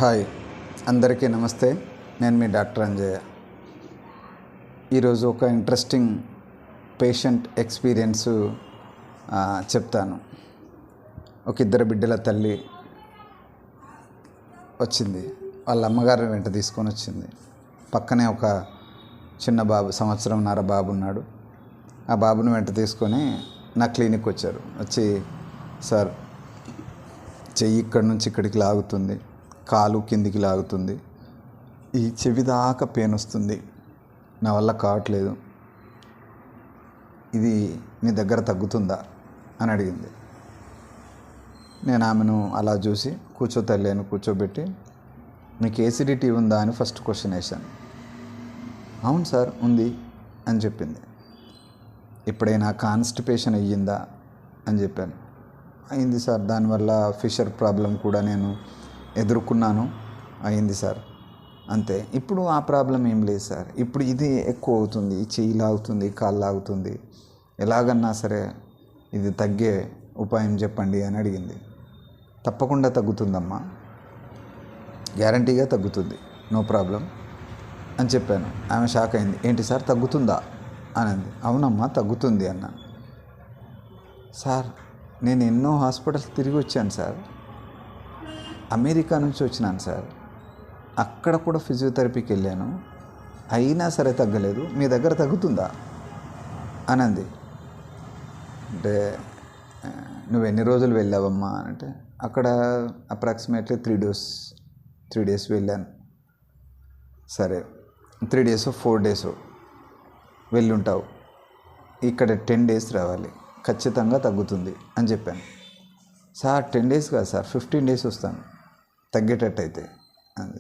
Hi, అందరికీ నమస్తే. నేను మీ డాక్టర్ అంజయ్య. ఈరోజు ఒక ఇంట్రెస్టింగ్ పేషెంట్ ఎక్స్పీరియన్స్ చెప్తాను. ఒక ఇద్దరు బిడ్డల తల్లి వచ్చింది. వాళ్ళ అమ్మగారిని వెంట తీసుకొని వచ్చింది. పక్కనే ఒక చిన్న బాబు, సంవత్సరంన్నర బాబు ఉన్నాడు. ఆ బాబుని వెంట తీసుకొని నా క్లినిక్ వచ్చారు. వచ్చి, సార్ చెయ్యి ఇక్కడి నుంచి ఇక్కడికి లాగుతుంది, కాలు కిందికి లాగుతుంది, ఈ చెవి దాకా పెయిన్ వస్తుంది, నా వల్ల కావట్లేదు, ఇది మీ దగ్గర తగ్గుతుందా అని అడిగింది. నేను ఆమెను అలా చూసి, కూర్చోతల్లి అని కూర్చోబెట్టి, మీకు ఏసిడిటీ ఉందా అని ఫస్ట్ క్వశ్చన్ వేశాను. అవును సార్ ఉంది అని చెప్పింది. ఎప్పుడైనా కాన్స్టిపేషన్ అయ్యిందా అని చెప్పాను. అయింది సార్, దానివల్ల ఫిషర్ ప్రాబ్లం కూడా నేను ఎదుర్కొన్నాను, అయింది సార్, అంతే. ఇప్పుడు ఆ ప్రాబ్లం ఏం లేదు సార్, ఇప్పుడు ఇది ఎక్కువ అవుతుంది, చెయ్యి లాగుతుంది, కాలు లాగుతుంది, ఎలాగన్నా సరే ఇది తగ్గే ఉపాయం చెప్పండి అని అడిగింది. తప్పకుండా తగ్గుతుందమ్మా, గ్యారంటీగా తగ్గుతుంది, నో ప్రాబ్లం అని చెప్పాను. ఆమె షాక్ అయింది. ఏంటి సార్ తగ్గుతుందా అని అంది. అవునమ్మా తగ్గుతుంది అన్నాను. సార్ నేను ఎన్నో హాస్పిటల్స్ తిరిగి వచ్చాను సార్, అమెరికా నుంచి వచ్చినాను సార్, అక్కడ కూడా ఫిజియోథెరపీకి వెళ్ళాను, అయినా సరే తగ్గలేదు, మీ దగ్గర తగ్గుతుందా అని అంది. అంటే నువ్వు ఎన్ని రోజులు వెళ్ళావమ్మా అంటే, అక్కడ అప్రాక్సిమేట్లీ 3 days వెళ్ళాను. సరే 3 days 4 days వెళ్ళుంటావు, ఇక్కడ 10 days రావాలి, ఖచ్చితంగా తగ్గుతుంది అని చెప్పాను. సార్ 10 days కాదు సార్, 15 days వస్తాను తగ్గేటట్టయితే అంది.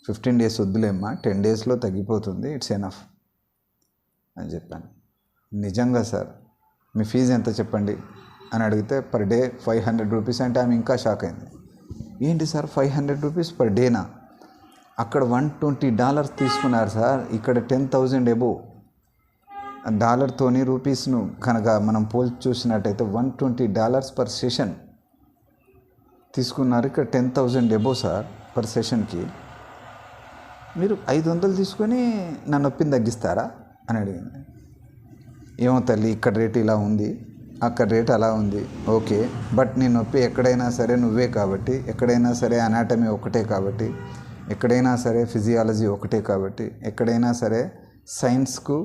15 days వద్దులేమ్మా, 10 daysలో తగ్గిపోతుంది, ఇట్స్ ఎనఫ్ అని చెప్పాను. నిజంగా సార్ మీ ఫీజు ఎంత చెప్పండి అని అడిగితే, పర్ డే 500 rupees అంటే ఆమె ఇంకా షాక్ అయింది. ఏంటి సార్ 500 rupees పర్ డేనా? అక్కడ $120 తీసుకున్నారు సార్, ఇక్కడ 10,000 అబోవ్. డాలర్తోని రూపీస్ను కనుక మనం పోల్చి చూసినట్టయితే $120 పర్ సెషన్ తీసుకున్నారు, ఇక్కడ 10,000 అబోవ్ సార్ పర్ సెషన్కి. మీరు 500 తీసుకొని నా నొప్పిని తగ్గిస్తారా అని అడిగింది. ఏమో తల్లి, ఇక్కడ రేట్ ఇలా ఉంది, అక్కడ రేట్ అలా ఉంది, ఓకే, బట్ నీ నొప్పి ఎక్కడైనా సరే నువ్వే కాబట్టి, ఎక్కడైనా సరే అనాటమీ ఒకటే కాబట్టి, ఎక్కడైనా సరే ఫిజియాలజీ ఒకటే కాబట్టి, ఎక్కడైనా సరే సైన్స్కు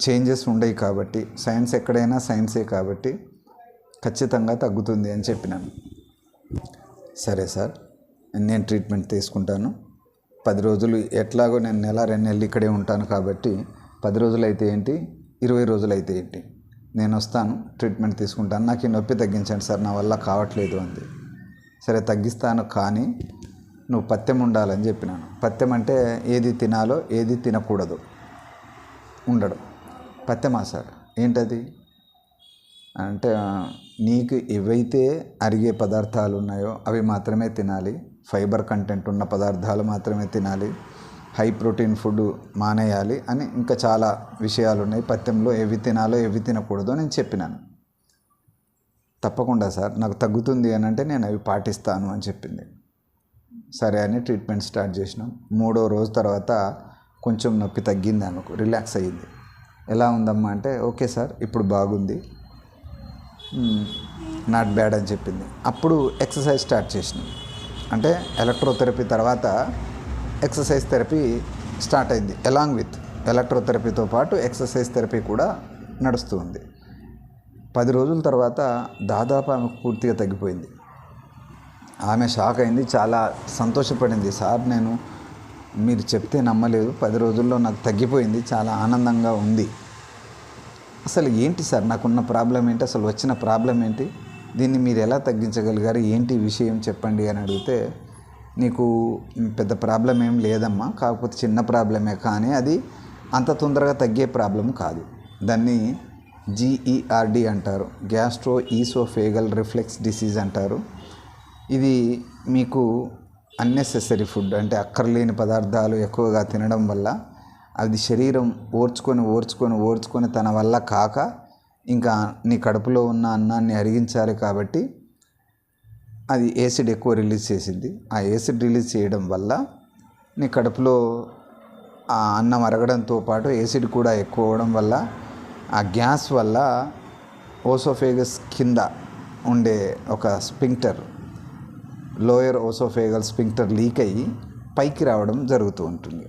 చేంజెస్ ఉండవు కాబట్టి, సైన్స్ ఎక్కడైనా సైన్సే కాబట్టి ఖచ్చితంగా తగ్గుతుంది అని చెప్పినాను. సరే సార్, నేను ట్రీట్మెంట్ తీసుకుంటాను, 10 రోజులు ఎట్లాగో నేను 1-2 నెలలు ఇక్కడే ఉంటాను కాబట్టి 10 రోజులు అయితే ఏంటి, 20 రోజులు అయితే ఏంటి, నేను వస్తాను, ట్రీట్మెంట్ తీసుకుంటాను, నాకు ఈ నొప్పి తగ్గించండి సార్, నా వల్ల కావట్లేదు అంది. సరే తగ్గిస్తాను, కానీ నువ్వు పథ్యం ఉండాలని చెప్పినాను. పథ్యం అంటే ఏది తినాలో ఏది తినకూడదు ఉండడం. పథ్యమా సార్, ఏంటది అంటే, నీకు ఏవైతే అరిగే పదార్థాలు ఉన్నాయో అవి మాత్రమే తినాలి, ఫైబర్ కంటెంట్ ఉన్న పదార్థాలు మాత్రమే తినాలి, హై ప్రోటీన్ ఫుడ్ మానేయాలి అని ఇంకా చాలా విషయాలు ఉన్నాయి. పథ్యంలో ఏవి తినాలో ఏవి తినకూడదో నేను చెప్పినాను. తప్పకుండా సార్, నాకు తగ్గుతుంది అని అంటే నేను అవి పాటిస్తాను అని చెప్పింది. సరే అని ట్రీట్మెంట్ స్టార్ట్ చేసినాం. 3వ రోజు తర్వాత కొంచెం నొప్పి తగ్గింది, ఆమెకు రిలాక్స్ అయ్యింది. ఎలా ఉందమ్మా అంటే, ఓకే సార్ ఇప్పుడు బాగుంది, నాట్ బ్యాడ్ అని చెప్పింది. అప్పుడు ఎక్సర్సైజ్ స్టార్ట్ చేసినాం. అంటే ఎలక్ట్రోథెరపీ తర్వాత ఎక్సర్సైజ్ థెరపీ స్టార్ట్ అయింది. అలాంగ్ విత్ ఎలక్ట్రోథెరపీతో పాటు ఎక్సర్సైజ్ థెరపీ కూడా నడుస్తూ ఉంది. 10 రోజుల తర్వాత దాదాపు ఆమెకు పూర్తిగా తగ్గిపోయింది. ఆమె షాక్ అయింది, చాలా సంతోషపడింది. సార్ నేను మీరు చెప్తే నమ్మలేదు, 10 రోజుల్లో నాకు తగ్గిపోయింది, చాలా ఆనందంగా ఉంది. అసలు ఏంటి సార్ నాకున్న ప్రాబ్లం ఏంటి, అసలు వచ్చిన ప్రాబ్లం ఏంటి, దీన్ని మీరు ఎలా తగ్గించగలిగారు, ఏంటి విషయం చెప్పండి అని అడిగితే, నీకు పెద్ద ప్రాబ్లం ఏం లేదమ్మా, కాకపోతే చిన్న ప్రాబ్లమే, కానీ అది అంత తొందరగా తగ్గే ప్రాబ్లం కాదు. దాన్ని GERD అంటారు, గ్యాస్ట్రో ఈసోఫేగల్ రిఫ్లెక్స్ డిసీజ్ అంటారు. ఇది మీకు అన్నెసెసరీ ఫుడ్ అంటే అక్కర్లేని పదార్థాలు ఎక్కువగా తినడం వల్ల అది శరీరం ఓర్చుకొని తన వల్ల కాక ఇంకా నీ కడుపులో ఉన్న అన్నాన్ని అరిగించాలి కాబట్టి అది యాసిడ్ ఎక్కువ రిలీజ్ చేసింది. ఆ యాసిడ్ రిలీజ్ చేయడం వల్ల నీ కడుపులో ఆ అన్నం అరగడంతో పాటు యాసిడ్ కూడా ఎక్కువ అవ్వడం వల్ల ఆ గ్యాస్ వల్ల ఓసోఫేగస్ కింద ఉండే ఒక స్పింక్టర్, లోయర్ ఓసోఫేగల్ స్పింక్టర్ లీక్ అయ్యి పైకి రావడం జరుగుతూ ఉంటుంది.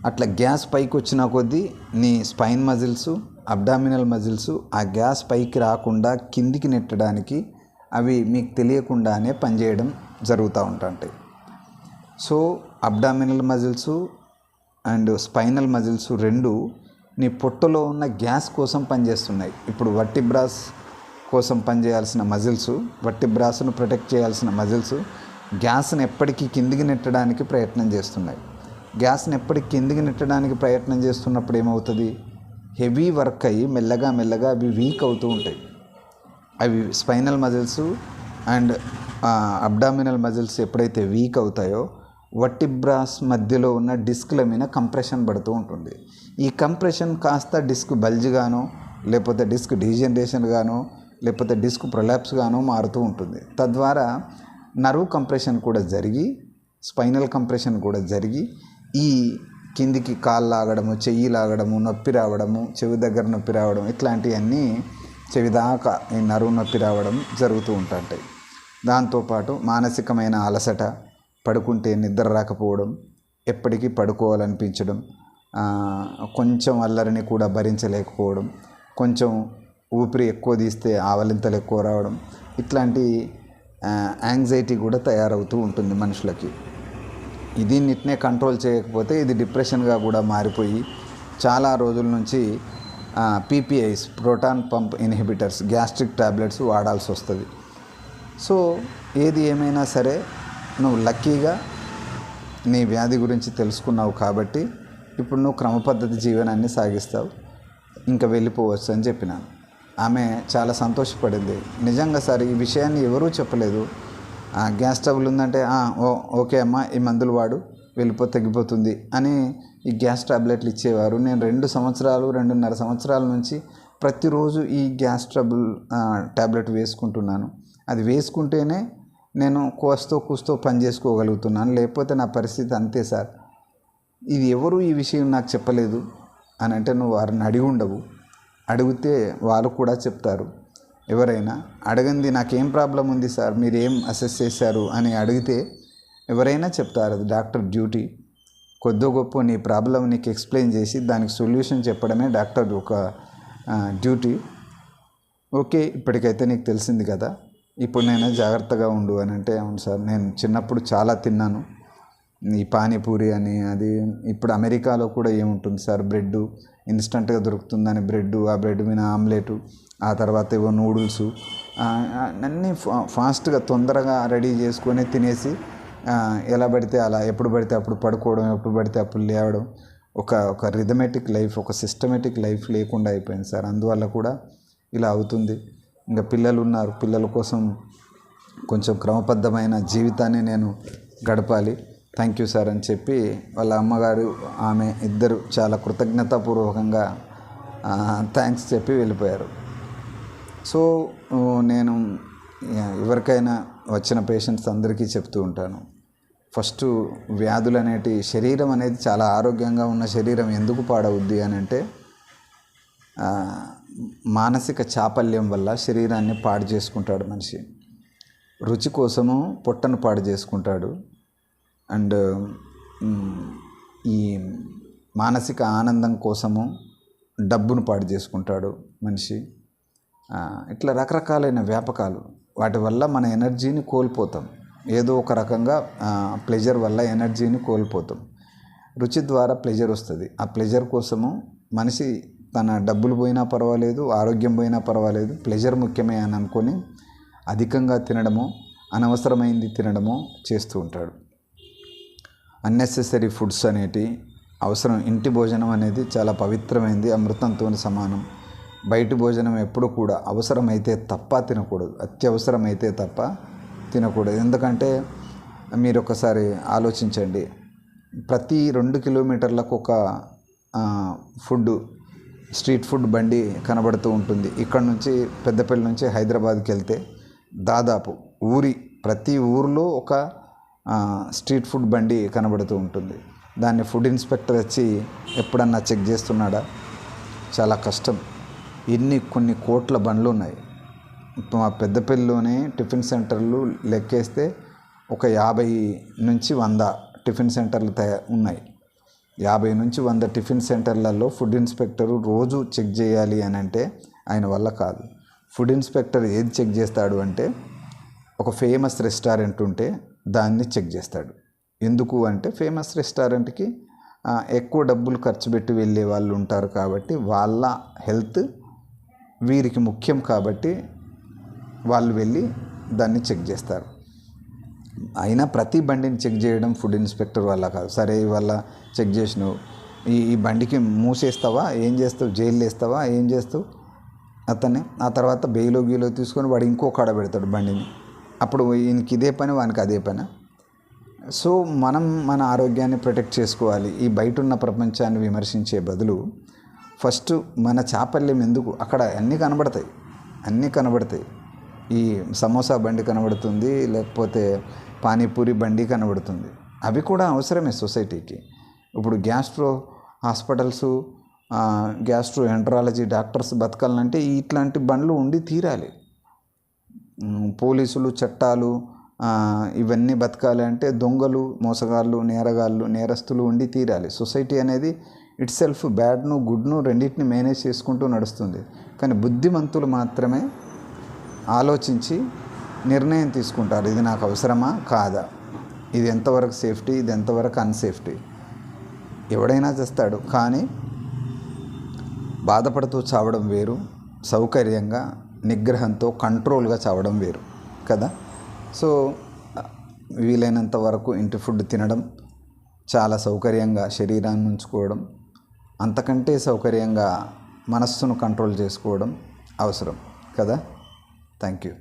అట్లా గ్యాస్ పైకి వచ్చిన కొద్దీ నీ స్పైన్ మజిల్స్, అబ్డామినల్ మజిల్స్ ఆ గ్యాస్ పైకి రాకుండా కిందికి నెట్టడానికి అవి మీకు తెలియకుండానే పనిచేయడం జరుగుతూ ఉంటాయి. So abdominal muscles and spinal muscles రెండు నీ పొట్టలో ఉన్న గ్యాస్ కోసం పనిచేస్తున్నాయి. ఇప్పుడు వర్టిబ్రాస్ కోసం పనిచేయాల్సిన మజిల్స్, వర్టిబ్రాస్ను ప్రొటెక్ట్ చేయాల్సిన మజిల్స్ గ్యాస్ని ఎప్పటికీ కిందికి నెట్టడానికి ప్రయత్నం చేస్తున్నాయి. గ్యాస్ని ఎప్పటికీ కిందికి నెట్టడానికి ప్రయత్నం చేస్తున్నప్పుడు ఏమవుతుంది, హెవీ వర్క్ అయ్యి మెల్లగా అవి వీక్ అవుతూ ఉంటాయి. అవి spinal muscles and abdominal muscles ఎప్పుడైతే వీక్ అవుతాయో వర్టిబ్రాస్ మధ్యలో ఉన్న డిస్క్ల మీద కంప్రెషన్ పడుతూ ఉంటుంది. ఈ కంప్రెషన్ కాస్త డిస్క్ బల్జ్గానో లేకపోతే డిస్క్ డీజనరేషన్ గానో లేకపోతే డిస్క్ ప్రొలాప్స్ గానో మారుతూ ఉంటుంది. తద్వారా నర్వ్ కంప్రెషన్ కూడా జరిగి, స్పైనల్ కంప్రెషన్ కూడా జరిగి ఈ కిందికి కాళ్ళు లాగడము, చెయ్యి లాగడము, నొప్పి రావడము, చెవి దగ్గర నొప్పి రావడం, ఇట్లాంటివన్నీ చెవి దాకా ఈ నరువు నొప్పి రావడం జరుగుతూ ఉంటాయి. దాంతోపాటు మానసికమైన అలసట, పడుకుంటే నిద్ర రాకపోవడం, ఎప్పటికీ పడుకోవాలనిపించడం, కొంచెం అల్లరిని కూడా భరించలేకపోవడం, కొంచెం ఊపిరి ఎక్కువ తీస్తే ఆవలింతలు ఎక్కువ రావడం, ఇట్లాంటి యాంగ్జైటీ కూడా తయారవుతూ ఉంటుంది మనుషులకి. దీన్నిటినే కంట్రోల్ చేయకపోతే ఇది డిప్రెషన్గా కూడా మారిపోయి చాలా రోజుల నుంచి PPIs, proton pump inhibitors, gastric tablets వాడాల్సి వస్తుంది. సో ఏది ఏమైనా సరే నువ్వు లక్కీగా నీ వ్యాధి గురించి తెలుసుకున్నావు కాబట్టి ఇప్పుడు నువ్వు క్రమపద్ధతి జీవనాన్ని సాగిస్తావు, ఇంకా వెళ్ళిపోవచ్చు అని చెప్పినాను. ఆమె చాలా సంతోషపడింది. నిజంగా సార్ ఈ విషయాన్ని ఎవరూ చెప్పలేదు. గ్యాస్ ట్రబుల్ ఉందంటే ఓకే అమ్మా ఈ మందులు వాడు తగ్గిపోతుంది అని ఈ గ్యాస్ టాబ్లెట్లు ఇచ్చేవారు. నేను 2.5 సంవత్సరాల నుంచి ప్రతిరోజు ఈ గ్యాస్ ట్రబుల్ టాబ్లెట్ వేసుకుంటున్నాను. అది వేసుకుంటేనే నేను కూస్తో పని చేసుకోగలుగుతున్నాను, లేకపోతే నా పరిస్థితి అంతే సార్. ఇది ఎవరు ఈ విషయం నాకు చెప్పలేదు అని అంటే నువ్వు వారిని అడిగి ఉండవు. అడిగితే వాళ్ళు కూడా చెప్తారు. ఎవరైనా అడగంది నాకేం ప్రాబ్లం ఉంది సార్, మీరు ఏం అసెస్ చేశారు అని అడిగితే ఎవరైనా చెప్తారు. అది డాక్టర్ డ్యూటీ. కొద్దో గొప్ప నీ ప్రాబ్లం నీకు ఎక్స్ప్లెయిన్ చేసి దానికి సొల్యూషన్ చెప్పడమే డాక్టర్ ఒక డ్యూటీ. ఓకే, ఇప్పటికైతే నీకు తెలిసింది కదా, ఇప్పుడు నేను జాగ్రత్తగా ఉండు అని అంటే అవును సార్, నేను చిన్నప్పుడు చాలా తిన్నాను ఈ పానీపూరి అని. అది ఇప్పుడు అమెరికాలో కూడా ఏముంటుంది సార్, బ్రెడ్ ఇన్స్టంట్గా దొరుకుతుందని బ్రెడ్, ఆ బ్రెడ్ మీద ఆమ్లెటు, ఆ తర్వాత ఏవో నూడిల్స్ అన్నీ ఫాస్ట్గా తొందరగా రెడీ చేసుకొని తినేసి ఎలా పడితే అలా ఎప్పుడు పడితే అప్పుడు పడుకోవడం, ఎప్పుడు పడితే అప్పుడు లేవడం, ఒక రిథమెటిక్ లైఫ్, ఒక సిస్టమేటిక్ లైఫ్ లేకుండా అయిపోయింది సార్. అందువల్ల కూడా ఇలా అవుతుంది. ఇంకా పిల్లలు ఉన్నారు, పిల్లల కోసం కొంచెం క్రమబద్ధమైన జీవితాన్ని నేను గడపాలి. థ్యాంక్ యూ సార్ అని చెప్పి వాళ్ళ అమ్మగారు ఆమె ఇద్దరు చాలా కృతజ్ఞతాపూర్వకంగా థ్యాంక్స్ చెప్పి వెళ్ళిపోయారు. సో నేను ఎవరికైనా వచ్చిన పేషెంట్స్ అందరికీ చెప్తూ ఉంటాను, ఫస్ట్ వ్యాధులు అనేటి శరీరం అనేది చాలా ఆరోగ్యంగా ఉన్న శరీరం ఎందుకు పాడవుద్ది అని అంటే మానసిక చాపల్యం వల్ల శరీరాన్ని పాడు చేసుకుంటాడు మనిషి. రుచి కోసము పొట్టను పాడు చేసుకుంటాడు అండ్ ఈ మానసిక ఆనందం కోసము డబ్బును పాడు చేసుకుంటాడు మనిషి. ఇట్లా రకరకాలైన వ్యాపకాలు, వాటి వల్ల మన ఎనర్జీని కోల్పోతాం. ఏదో ఒక రకంగా ప్లెజర్ వల్ల ఎనర్జీని కోల్పోతాం. రుచి ద్వారా ప్లెజర్ వస్తుంది. ఆ ప్లెజర్ కోసము మనిషి తన డబ్బులు పోయినా పర్వాలేదు, ఆరోగ్యం పోయినా పర్వాలేదు, ప్లెజర్ ముఖ్యమే అని అనుకొని అధికంగా తినడము, అనవసరమైంది తినడము చేస్తూ ఉంటాడు. అన్నెసెసరీ ఫుడ్స్ అనేటి అవసరం. ఇంటి భోజనం అనేది చాలా పవిత్రమైంది, అమృతంతో సమానం. బయట భోజనం ఎప్పుడు కూడా అవసరమైతే తప్ప తినకూడదు, అత్యవసరమైతే తప్ప తినకూడదు. ఎందుకంటే మీరు ఒకసారి ఆలోచించండి, ప్రతి 2 కిలోమీటర్లకు ఒక స్ట్రీట్ ఫుడ్ బండి కనబడుతూ ఉంటుంది. ఇక్కడ నుంచి పెద్దపల్లి నుంచి హైదరాబాద్కి వెళ్తే దాదాపు ప్రతి ఊరిలో ఒక స్ట్రీట్ ఫుడ్ బండి కనబడుతూ ఉంటుంది. దాన్ని ఫుడ్ ఇన్స్పెక్టర్ వచ్చి ఎప్పుడన్నా చెక్ చేస్తున్నాడా? చాలా కష్టం. కొన్ని కోట్ల బండ్లు ఉన్నాయి. మా పెద్దపల్లిలోనే టిఫిన్ సెంటర్లు లెక్కేస్తే ఒక 50 నుంచి 100 టిఫిన్ సెంటర్లు ఉన్నాయి. 50 నుంచి 100 టిఫిన్ సెంటర్లలో ఫుడ్ ఇన్స్పెక్టరు రోజు చెక్ చేయాలి అని అంటే ఆయన వల్ల కాదు. ఫుడ్ ఇన్స్పెక్టర్ ఏది చెక్ చేస్తాడు అంటే ఒక ఫేమస్ రెస్టారెంట్ ఉంటే దాన్ని చెక్ చేస్తాడు. ఎందుకు అంటే ఫేమస్ రెస్టారెంట్కి ఎక్కువ డబ్బులు ఖర్చు పెట్టి వెళ్ళే వాళ్ళు ఉంటారు కాబట్టి వాళ్ళ హెల్త్ వీరికి ముఖ్యం కాబట్టి వాళ్ళు వెళ్ళి దాన్ని చెక్ చేస్తారు. అయినా ప్రతి బండిని చెక్ చేయడం ఫుడ్ ఇన్స్పెక్టర్ వల్ల కాదు. సరే ఇవాళ చెక్ చేసినావు, ఈ బండికి మూసేస్తావా, ఏం చేస్తావు, జైలు వేస్తావా, ఏం చేస్తావు అతన్ని? ఆ తర్వాత బెయిలో గీలో తీసుకొని వాడు ఇంకో కాడ పెడతాడు బండిని. అప్పుడు ఈయనకి ఇదే పని, వానికి అదే పని. సో మనం మన ఆరోగ్యాన్ని ప్రొటెక్ట్ చేసుకోవాలి. ఈ బయట ఉన్న ప్రపంచాన్ని విమర్శించే బదులు ఫస్ట్ మన చాపల్యం ఎందుకు? అక్కడ అన్నీ కనబడతాయి. ఈ సమోసా బండి కనబడుతుంది, లేకపోతే పానీపూరి బండి కనబడుతుంది. అవి కూడా అవసరమే సొసైటీకి. ఇప్పుడు gastro hospitals, gastro enterology doctors బతకాలంటే ఇట్లాంటి బండ్లు ఉండి తీరాలి. పోలీసులు, చట్టాలు ఇవన్నీ బతకాలి అంటే దొంగలు, మోసగాళ్ళు, నేరస్తులు ఉండి తీరాలి. సొసైటీ అనేది ఇట్ సెల్ఫ్ బ్యాడ్ను గుడ్ను రెండింటిని మేనేజ్ చేసుకుంటూ నడుస్తుంది. కానీ బుద్ధిమంతులు మాత్రమే ఆలోచించి నిర్ణయం తీసుకుంటారు. ఇది నాకు అవసరమా కాదా, ఇది ఎంతవరకు సేఫ్టీ, ఇది ఎంతవరకు అన్సేఫ్టీ. ఎవడైనా చేస్తాడు, కానీ బాధపడుతూ చావడం వేరు, సౌకర్యంగా నిగ్రహంతో కంట్రోల్గా చావడం వేరు కదా. సో వీలైనంత వరకు ఇంటి ఫుడ్ తినడం, చాలా సౌకర్యంగా శరీరాన్ని ఉంచుకోవడం, అంతకంటే సౌకర్యంగా మనస్సును కంట్రోల్ చేసుకోవడం అవసరం కదా. Thank you.